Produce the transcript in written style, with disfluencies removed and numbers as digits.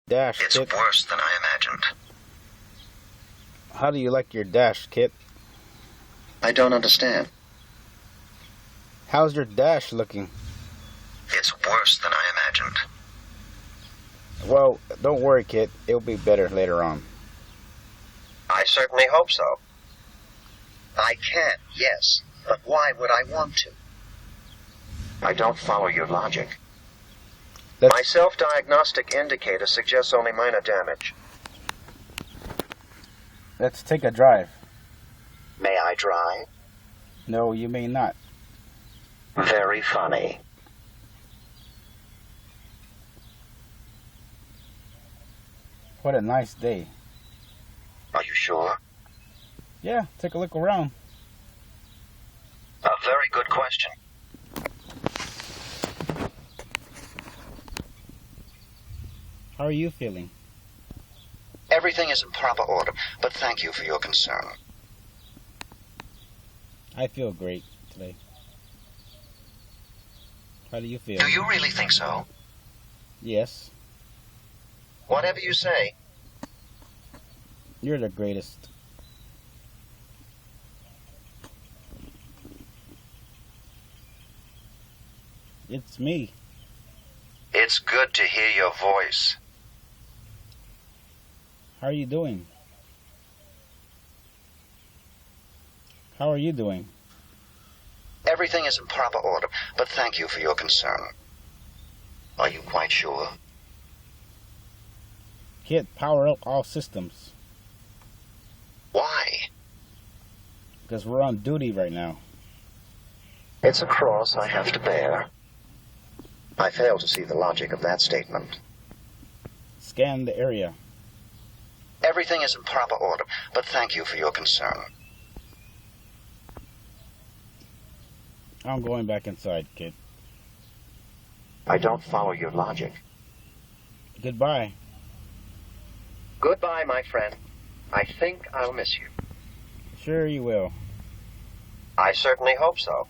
dash, It's KITT? worse than I imagined. How do you like your dash, KITT? I don't understand. How's your dash looking? It's worse than I imagined. Well, don't worry, KITT. It'll be better later on. I certainly hope so. I can, yes, but why would I want to? I don't follow your logic. My self-diagnostic indicator suggests only minor damage. Let's take a drive. May I drive? No, you may not. Very funny. What a nice day. Are you sure? Yeah, take a look around. A very good question. How are you feeling? Everything is in proper order, but thank you for your concern. I feel great today. How do you feel? Do you really think so? Yes. Whatever you say. You're the greatest. It's me. It's good to hear your voice. How are you doing? How are you doing? Everything is in proper order, but thank you for your concern. Are you quite sure? KITT, power up all systems. Why? Because we're on duty right now. It's a cross I have to bear. I fail to see the logic of that statement. Scan the area. Everything is in proper order, but thank you for your concern. I'm going back inside, KITT. I don't follow your logic. Goodbye. Goodbye, my friend. I think I'll miss you. Sure you will. I certainly hope so.